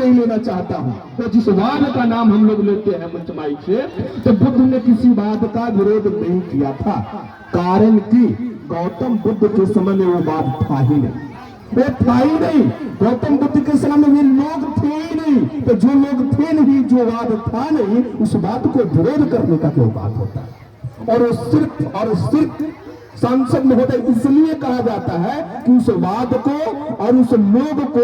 नहीं लेना चाहता हूँ। तो जिस वाद का नाम हम लोग लेते हैं मंचमाई से, तो बुद्ध ने किसी वाद का विरोध नहीं किया था, कारण कि गौतम बुद्ध के समय में वो वाद था ही नहीं, वो था ही नहीं। गौतम बुद्ध के समय में ये लोग थे ही नहीं, तो जो लोग थे नहीं, जो वाद था नहीं, उस बात को विरोध करने का क्यों बात होता है। और सिर्फ सांसद महोदय इसलिए कहा जाता है कि उस वाद को और उस लोग को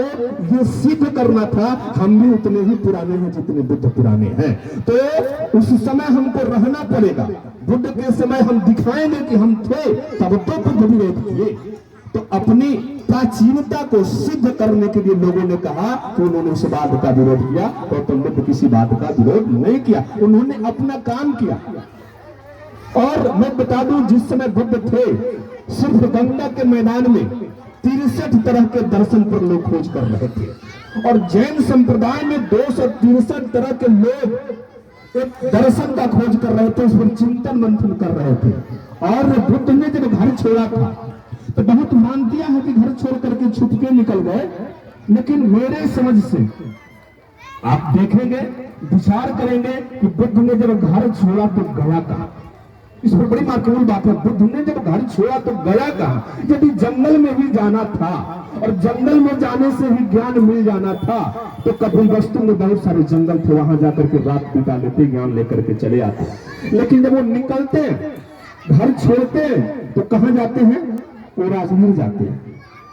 ये सिद्ध करना था हम भी उतने ही पुराने हैं जितने बुद्ध पुराने हैं। तो उस समय हमको रहना पड़ेगा, बुद्ध के समय हम दिखाएंगे कि हम थे, तब तो बुद्ध विरोध किए। तो अपनी प्राचीनता को सिद्ध करने के लिए लोगों ने कहा कि उन्होंने उस बात का विरोध किया, गौतम बुद्ध किसी बात का विरोध नहीं किया, उन्होंने अपना काम किया। और मैं बता दूं, जिस समय बुद्ध थे, सिर्फ गंगा के मैदान में 63 तरह के दर्शन पर लोग खोज कर रहे थे, और जैन संप्रदाय में 263 तरह के लोग एक दर्शन का खोज कर रहे थे, उस पर चिंतन मंथन कर रहे थे। और बुद्ध ने जब घर छोड़ा था तो बहुत मानतिया है कि घर छोड़ करके छुपके निकल गए, लेकिन मेरे समझ से आप देखेंगे, विचार करेंगे कि बुद्ध ने जब घर छोड़ा तो गया कहां। इस पर बड़ी महत्वपूर्ण बात है, बुद्ध ने जब घर छोड़ा तो गया कहां। यदि जंगल में भी जाना था और जंगल में जाने से ही ज्ञान मिल जाना था, तो कपिलवस्तु में बहुत सारे जंगल थे, वहां जाकर के रात बिता लेते, ज्ञान लेकर के चले आते। लेकिन जब वो निकलते हैं, घर छोड़ते हैं, तो कहां जाते हैं, वो राजगीर जाते हैं,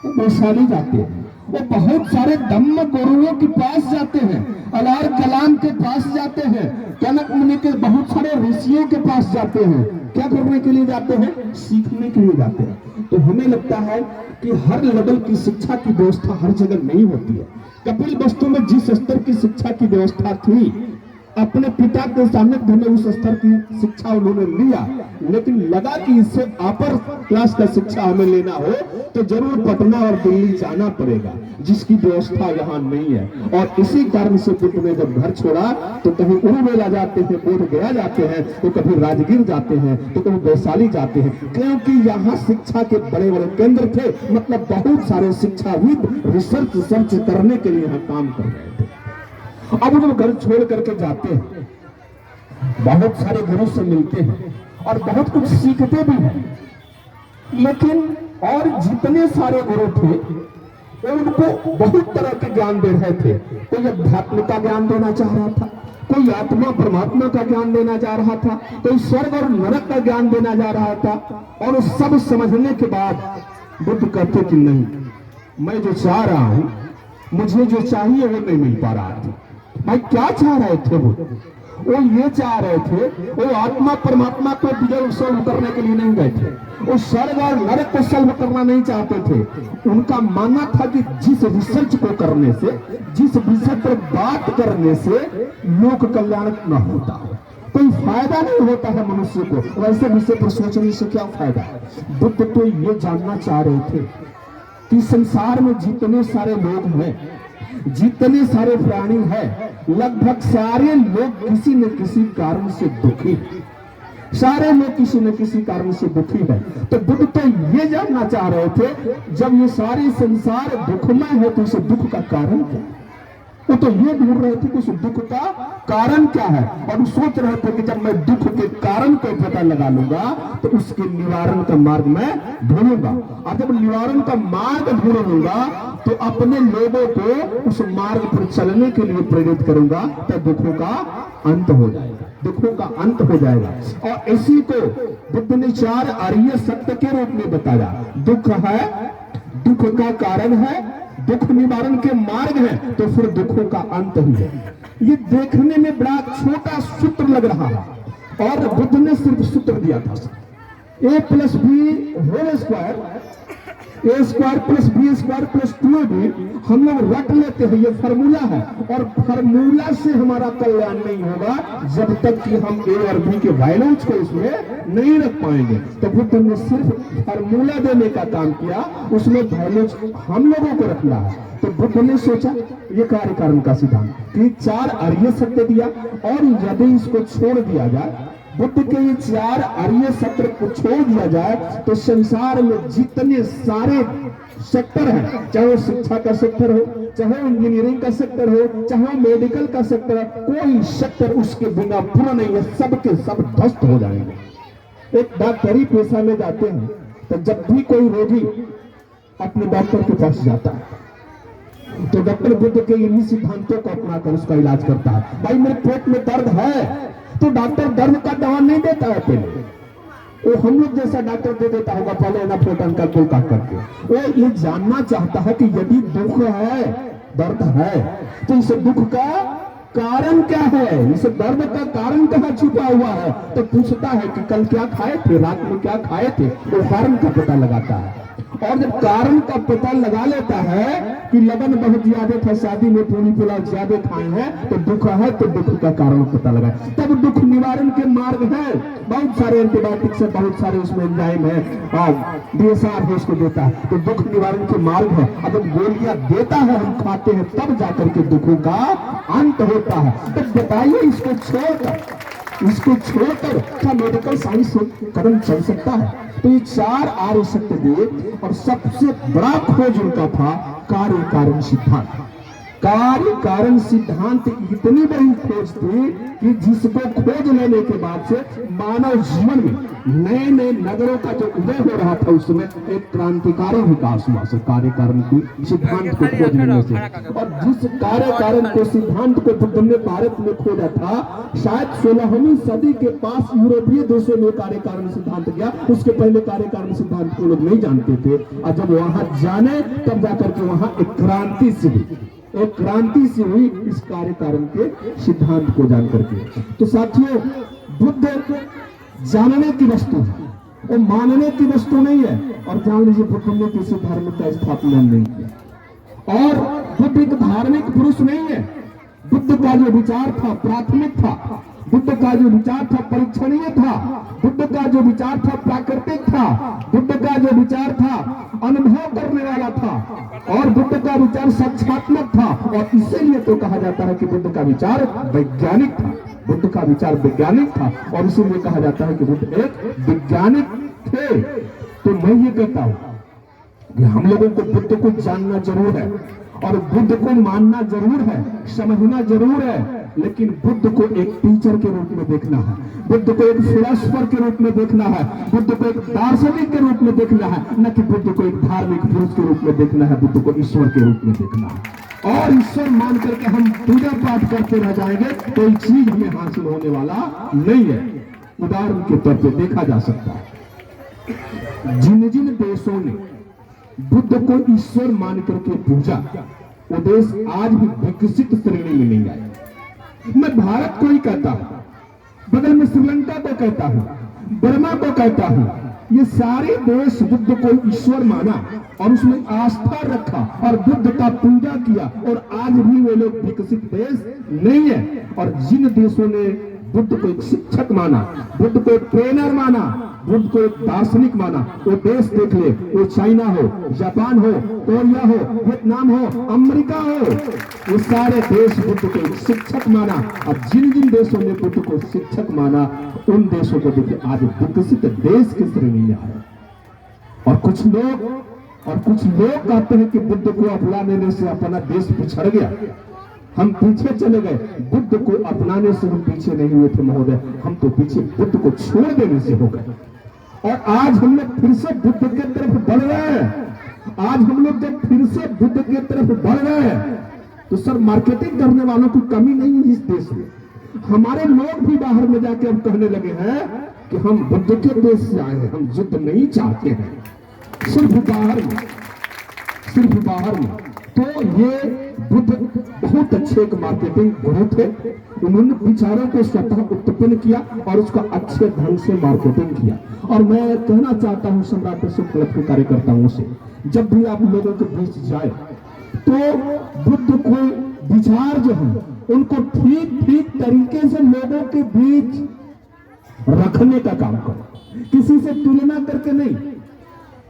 वो वैशाली जाते हैं, वो बहुत सारे धम्म गुरुओं के पास जाते हैं, अलार कलाम के पास जाते हैं, कनक मुनि के बहुत सारे ऋषियों के पास जाते हैं। क्या करने के लिए जाते हैं, सीखने के लिए जाते हैं। तो हमें लगता है कि हर लेवल की शिक्षा की व्यवस्था हर जगह नहीं होती है। कपिलवस्तु में जिस स्तर की शिक्षा की व्यवस्था थी, अपने पिता के सामने में उस स्तर की शिक्षा उन्होंने लिया, लेकिन लगा कि इससे अपर क्लास का शिक्षा हमें लेना हो तो जरूर पटना और दिल्ली जाना पड़ेगा, जिसकी व्यवस्था यहाँ नहीं है। और इसी कारण से बुद्ध ने जब घर छोड़ा तो कहीं उरुवेला जाते हैं, बोध गया जाते हैं, तो कभी राजगीर जाते हैं, तो कभी वैशाली जाते हैं, क्योंकि यहाँ शिक्षा के बड़े बड़े केंद्र थे। मतलब बहुत सारे शिक्षाविद रिसर्च करने के लिए यहाँ काम कर रहे थे। अब जब घर छोड़ करके जाते हैं, बहुत सारे गुरु से मिलते हैं और बहुत कुछ सीखते भी हैं, लेकिन और जितने सारे गुरु थे वो उनको बहुत तरह के ज्ञान दे रहे थे। कोई अध्यात्म का ज्ञान देना चाह रहा था, कोई आत्मा परमात्मा का ज्ञान देना जा रहा था, कोई स्वर्ग और नरक का ज्ञान देना जा रहा था। और सब समझने के बाद बुद्ध कहते कि नहीं, मैं जो चाह रहा हूं, मुझे जो चाहिए वो नहीं मिल पा रहा था। भाई क्या चाह रहे थे वो ये चाह रहे थे, वो आत्मा परमात्मा को डिजर्व सॉल्व करने के लिए नहीं गए थे, वो स्वर्ग और नरक को सॉल्व करना नहीं चाहते थे। उनका मानना था कि जिस रिसर्च को करने से, जिस विषय पर बात करने से लोक कल्याण न होता है, कोई फायदा नहीं होता है मनुष्य को, वैसे विषय पर सोचने से क्या फायदा है। बुद्ध तो ये जानना चाह रहे थे कि संसार में जितने सारे लोग हैं, जितने सारे प्राणी हैं, लगभग सारे लोग किसी न किसी कारण से दुखी हैं, सारे लोग किसी न किसी कारण से दुखी हैं। तो बुद्ध तो ये जानना चाह रहे थे, जब ये सारे संसार दुखमय है तो इस दुख का कारण क्या है। वो तो ये ढूंढ रहे थे कि उस दुख का कारण क्या है, और सोच रहे थे कि जब मैं दुख के कारण को पता लगा लूंगा तो उसके निवारण का मार्ग मैं ढूंढूंगा, और जब निवारण का मार्ग ढूंढ लूंगा तो अपने लोगों को उस मार्ग पर चलने के लिए प्रेरित करूंगा, तो दुखों का अंत हो जाएगा, दुखों का अंत हो जाएगा। और इसी को बुद्ध ने 4 आर्य सत्य के रूप में बताया। दुख है, दुख का कारण है, दुख निवारण के मार्ग है, तो फिर दुखों का अंत ही है। ये देखने में बड़ा छोटा सूत्र लग रहा है, और बुद्ध ने सिर्फ सूत्र दिया था, a+b² A²+B²+2AB हम लोग रट लेते हैं, ये फार्मूला है, और फार्मूला से हमारा कल्याण नहीं होगा जब तक कि हम A और B के वैल्यूज को इसमें नहीं रख पाएंगे। तो बुद्ध ने सिर्फ फार्मूला देने का काम किया, उसमें वैल्यूज हम लोगों को रखना है। तो बुद्ध ने सोचा ये कार्य कारण का सिद्धांत कि 4 आर्य सत्य दिया, और यदि इसको छोड़ दिया जाए, बुद्ध के ये 4 आर्य सत्र को छोड़ दिया जाए तो संसार में जितने सारे सेक्टर है, चाहे वो शिक्षा का सेक्टर हो, चाहे वो इंजीनियरिंग का सेक्टर हो, चाहे वो मेडिकल का सेक्टर हो, कोई सेक्टर उसके बिना पूरा नहीं है, सबके सब ध्वस्त हो जाएंगे। एक डॉक्टरी पेशा में जाते हैं तो जब भी कोई रोगी अपने डॉक्टर के पास जाता है तो डॉक्टर बुद्ध के इन्हीं सिद्धांतों को अपनाकर उसका इलाज करता है। भाई मेरे पेट में दर्द है तो डॉक्टर दर्द का दवा नहीं देता है पहले, वो हम लोग जैसा डॉक्टर दे देता होगा पहले एनाफ्रेटन का कुल काट करके। वो ये जानना चाहता है कि यदि दुख है, दर्द है, तो इस दुख का कारण क्या है, इस दर्द का कारण कहाँ छुपा हुआ है। तो पूछता है कि कल क्या खाए थे, रात में क्या खाए थे, वो कारण का पता लगाता है। और जब कारण का पता लगा लेता है कि लगन बहुत ज्यादा था, शादी में पूरी पुलाव ज्यादा खाए हैं, तो दुख है, तो दुख का कारण पता लगा, तब दुख निवारण के मार्ग है। बहुत सारे एंटीबायोटिक्स है, बहुत सारे उसमें एंजाइम है, DSR है उसको देता है, तो दुख निवारण के मार्ग है। अब जब गोलियां देता है, हम खाते हैं, तब जाकर के दुखों का अंत होता है। तो बताइए इसको छोड़कर क्या मेडिकल साइंस कदम चल सकता है? तो ये 4 आर्य सत्य दिए और सबसे बड़ा खोज उनका था कार्य कारण सिद्धांत। कार्य कारण सिद्धांत इतनी बड़ी खोज थी कि जिसको खोज लेने के बाद से मानव जीवन में नए नए नगरों का जो उदय हो रहा था, उसमें एक क्रांतिकारी विकास हुआ से कार्य कारण की सिद्धांत को खोज लेने से। और जिस कार्य कारण को सिद्धांत को बुद्ध ने भारत में खोजा था, शायद 16वीं सदी के पास यूरोपीय देशों में कार्य कारण सिद्धांत गया। उसके पहले कार्य कारण सिद्धांत को लोग नहीं जानते थे, और जब वहां जाने तब जाकर के वहां एक क्रांति से हुई इस कार्य कारण के सिद्धांत को जान करके। तो साथियों, बुद्ध जानने की वस्तु है, वो मानने की वस्तु नहीं है। और जान लीजिए, बुद्ध ने किसी धर्म का स्थापना नहीं किया, और बुद्ध एक धार्मिक पुरुष नहीं है। बुद्ध का जो विचार था प्राथमिक था, बुद्ध का जो विचार था परीक्षणीय था, बुद्ध का जो विचार था प्राकृतिक था, बुद्ध का जो विचार था अनुभव करने वाला था, और बुद्ध का विचार साक्षात्मक था। और इसीलिए तो कहा जाता है कि बुद्ध का विचार वैज्ञानिक था, बुद्ध का विचार वैज्ञानिक था, और इसीलिए कहा जाता है कि बुद्ध एक वैज्ञानिक थे। तो मैं ये कहता हूं कि हम लोगों को बुद्ध को जानना जरूर है, और बुद्ध को मानना जरूर है, समझना जरूर है, लेकिन बुद्ध को एक टीचर के रूप में देखना है, बुद्ध को एक फिलोसोफर के रूप में देखना है, बुद्ध को एक दार्शनिक के रूप में देखना है, न कि बुद्ध को एक धार्मिक पुरुष के रूप में देखना है, बुद्ध को ईश्वर के रूप में देखना है। और ईश्वर मान करके हम पूजा पाठ करते रह जाएंगे, कोई चीज हमें हासिल होने वाला नहीं है। उदाहरण के तौर पर देखा जा सकता है, जिन जिन देशों ने बुद्ध को ईश्वर मान करके पूजा, वो देश आज भी विकसित श्रेणी में नहीं आए। मैं भारत को ही कहता हूं, बगल में श्रीलंका को कहता हूं, बर्मा को कहता हूं, ये सारे देश बुद्ध को ईश्वर माना और उसमें आस्था रखा और बुद्ध का पूजा किया, और आज भी वे लोग विकसित देश नहीं है। और जिन देशों ने बुद्ध को एक शिक्षक माना, बुद्ध को एक ट्रेनर माना, बुद्ध को एक दार्शनिक माना, वो देश देख ले, वो चाइना हो, जापान हो, कोरिया हो, वियतनाम हो, अमेरिका हो, वो सारे देश बुद्ध को एक शिक्षक माना। और जिन जिन देशों ने बुद्ध को शिक्षक माना, उन देशों को देखिए आज विकसित देश की श्रेणी में आए। और कुछ लोग कहते हैं कि बुद्ध को अपना लेने से अपना देश पिछड़ गया, हम पीछे चले गए। बुद्ध को अपनाने से हम पीछे नहीं हुए थे महोदय, हम तो पीछे बुद्ध को छोड़ देने से हो गए। और आज हम लोग फिर से बुद्ध के तरफ बढ़ रहे हैं। आज हम लोग जब फिर से बुद्ध के तरफ बढ़ रहे हैं, तो सर मार्केटिंग करने वालों की कमी नहीं है इस देश में। हमारे लोग भी बाहर में जाके अब कहने लगे हैं कि हम बुद्ध के देश से आए हैं, हम युद्ध नहीं चाहते हैं, सिर्फ बाहर में। तो ये बुद्ध बहुत अच्छे एक मार्केटिंग गुरु थे। उन्होंने विचारों को स्वतः उत्पन्न किया और उसका अच्छे ढंग से मार्केटिंग किया। और मैं कहना चाहता हूं सम्राट अशोक क्लब के कार्यकर्ताओं से, जब भी आप लोगों के बीच जाए तो बुद्ध को विचार जो है उनको ठीक तरीके से लोगों के बीच रखने का काम करो, किसी से तुलना करके नहीं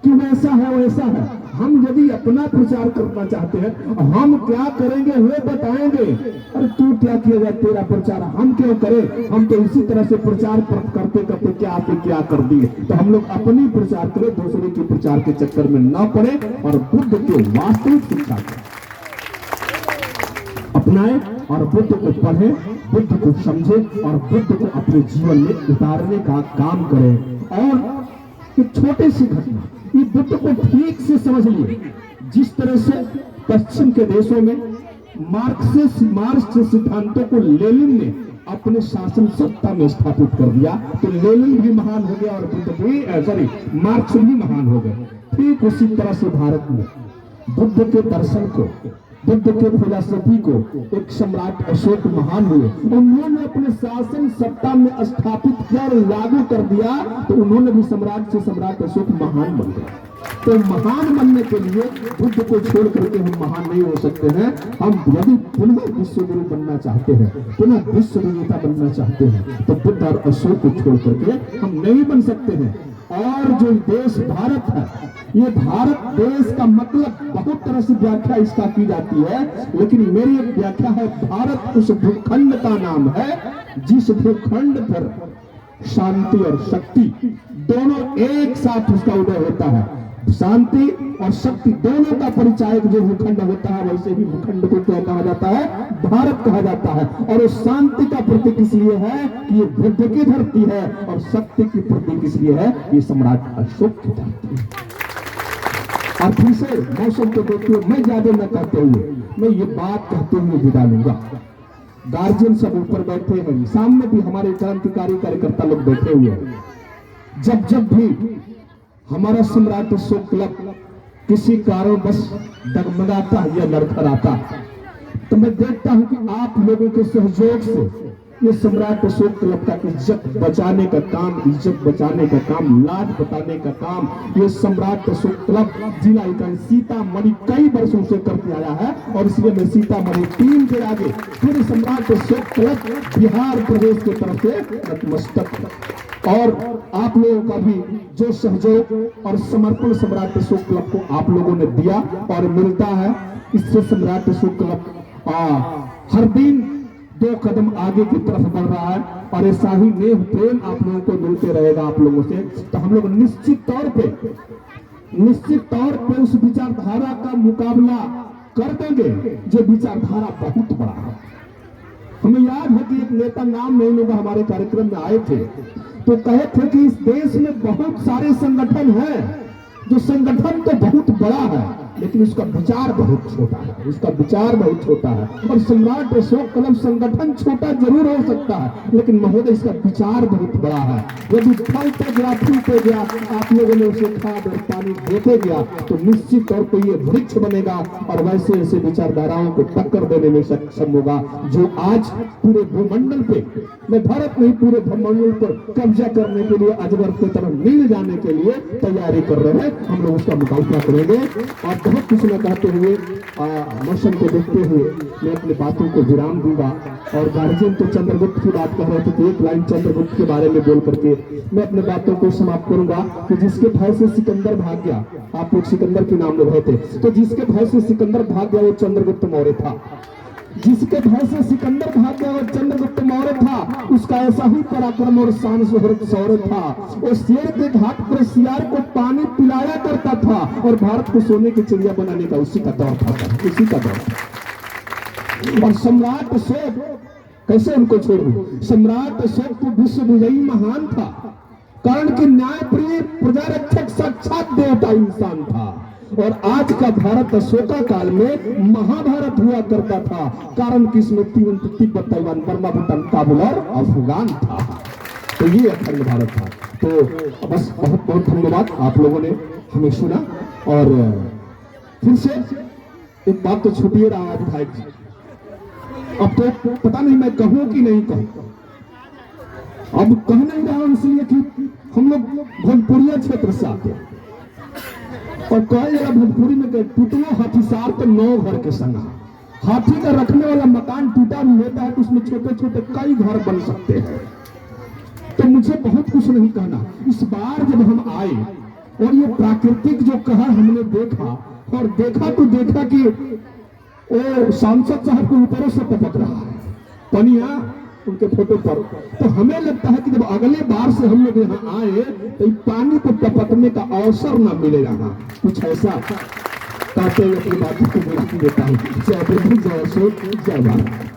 कि वैसा है वैसा है। हम यदि अपना प्रचार करना चाहते हैं, हम क्या करेंगे वो बताएंगे। अरे तू क्या किया जाए, तेरा प्रचार हम क्यों करें, हम तो इसी तरह से प्रचार करते करते क्या पे क्या कर दिए। तो हम लोग अपनी प्रचार करें, दूसरे के प्रचार के चक्कर में न पड़े और बुद्ध के वास्तविक शिक्षा अपनाएं और बुद्ध को पढ़ें, बुद्ध को समझें और बुद्ध को अपने जीवन में उतारने का काम करें। और एक छोटी सी घटना, ये बुद्ध को ठीक से समझ लिए। जिस तरह से पश्चिम के देशों में मार्क्स सिद्धांतों को लेनिन ने अपने शासन सत्ता में स्थापित कर दिया, तो लेनिन भी महान हो गया और बुद्ध भी मार्क्स भी महान हो गए। ठीक उसी तरह से भारत में बुद्ध के दर्शन को, बुद्ध के फिलॉसफी को एक सम्राट अशोक महान हुए, उन्होंने अपने शासन सत्ता में स्थापित किया और लागू कर दिया, तो उन्होंने भी सम्राट से सम्राट अशोक महान बन गए। तो महान बनने के लिए बुद्ध को छोड़ करके हम महान नहीं हो सकते हैं। हम यदि पुनः विश्वगुरु बनना चाहते हैं, पुनः विश्व विजेता बनना चाहते हैं, तो बुद्ध और अशोक को छोड़ करके हम नहीं बन सकते हैं। और जो देश भारत है, ये भारत देश का मतलब बहुत तरह से व्याख्या इसका की जाती है, लेकिन मेरी एक व्याख्या है, भारत उस भूखंड का नाम है जिस भूखंड पर शांति और शक्ति दोनों एक साथ उसका उदय होता है। शांति और शक्ति दोनों का परिचायक जो भूखंड होता है, वैसे ही भूखंड को क्या कहा जाता है, भारत कहा जाता है। और उस शांति का प्रतीक इसलिए है कि ये बुद्ध की धरती है, और शक्ति की प्रतीक इसलिए है ये सम्राट अशोक की धरती है। और फिर से मौसम को देखते हुए मैं ज्यादा न कहते हुए मैं ये बात कहते हुए विदा लूंगा। गार्जियन सब ऊपर बैठे हैं, सामने भी हमारे क्रांतिकारी कार्यकर्ता लोग बैठे हुए हैं। जब भी हमारा सम्राट अशोक क्लब किसी कारणवश डगमगाता या लड़खड़ाता, तो मैं देखता हूं कि आप लोगों के सहयोग से ये सम्राट अशोक क्लब का इज्जत बचाने का काम, इज्जत बचाने का काम, लाज बताने का काम ये सम्राट अशोक क्लब जिला इकाई सीतामढ़ी कई वर्षों से करते आया है। और इसलिए मैं सीतामढ़ी टीम के आगे पूरे सम्राट अशोक क्लब बिहार प्रदेश की तरफ से नतमस्तक। और आप लोगों का भी जो सहयोग और समर्पण सम्राट अशोक क्लब को आप लोगों ने दिया और मिलता है, इससे सम्राट अशोक क्लब हर दिन 2 कदम आगे की तरफ बढ़ रहा है। और ऐसा ही नेह प्रेम आप लोगों को मिलते रहेगा आप लोगों से, तो हम लोग निश्चित तौर पे उस विचारधारा का मुकाबला कर देंगे जो विचारधारा बहुत बड़ा है। हमें याद है कि एक नेता, नाम नहीं लूंगा, हमारे कार्यक्रम में आए थे तो कहे थे कि इस देश में बहुत सारे संगठन हैं, जो संगठन तो बहुत बड़ा है लेकिन उसका विचार बहुत छोटा है, उसका विचार बहुत छोटा है। और सम्राट अशोक क्लब संगठन छोटा जरूर हो सकता है, लेकिन महोदय इसका विचार बहुत बड़ा है। यदि फलते गया, फूलते गया, आप लोगों ने उसे खाद और पानी देते गया, तो निश्चित तौर पर ये वृक्ष बनेगा और वैसे ऐसे विचारधाराओं को टक्कर देने में सक्षम होगा, जो आज पूरे भूमंडल पे, मैं भारत नहीं पूरे भूमंडल पर कब्जा करने के लिए, अजगर की तरफ मिल जाने के लिए तैयारी कर रहे हैं। हम लोग उसका मुकाबला करेंगे। और बहुत कुछ न कहते हुए, मौसम को देखते हुए मैं अपनी बातों को विराम दूंगा। और गार्जियन तो चंद्रगुप्त की बात कर रहे थे, तो एक लाइन चंद्रगुप्त के बारे में बोल करके मैं अपने बातों को समाप्त करूंगा कि जिसके भय से सिकंदर भाग गया, आप लोग सिकंदर के नाम ले रहे थे, तो जिसके भय से सिकंदर भाग गया वो चंद्रगुप्त मौर्य था। जिसके भय से सिकंदर भाग गया वो चंद्रगुप्त मौर्य था। उसका ऐसा ही पराक्रम और शान शौर्य था। वो शेर के घाट पर सियार को पानी पिलाया करता था और भारत को सोने की चिड़िया बनाने का उसी का दौर था, उसी का दौर था। और सम्राट अशोक, कैसे उनको छोड़ू, सम्राट अशोक तो विश्व विजयी महान था, कारण कि न्यायप्रिय प्रजारक्षक साक्षात देवता इंसान था। और आज का भारत अशोका काल में महाभारत हुआ करता था, कारण कि इसमें तिब्बत, ताइवान, बर्मा, भूटान, काबुल और अफगान था। तो ये अखंड भारत था। तो बस बहुत बहुत धन्यवाद, आप लोगों ने हमें सुना। और फिर से एक बात तो छूट ही रहा है विधायक जी, अब तो पता नहीं मैं कहूं कि नहीं कहूं। अब कह नहीं रहा हूं इसलिए कि हम लोग भोजपुरिया क्षेत्र से आते हैं और कहा जरा भोजपुरी में टूटलो हाथीसार तो 9 घर के संग। हाथी का रखने वाला मकान टूटा भी होता है तो उसमें छोटे छोटे कई घर बन सकते हैं। तो मुझे बहुत कुछ नहीं कहना। इस बार जब हम आए और ये प्राकृतिक जो कहर हमने देखा, और देखा तो देखा कि वो सांसद साहब के ऊपर से टपक रहा है पनिया उनके फोटो पर। तो हमें लगता है कि जब अगले बार से हम लोग यहाँ आए तो पानी को टपकने का अवसर न मिलेगा, कुछ ऐसा कहते हुए अपनी बातों को विराम देता हूँ। जय बुद्ध, जय अशोक, जय भारत।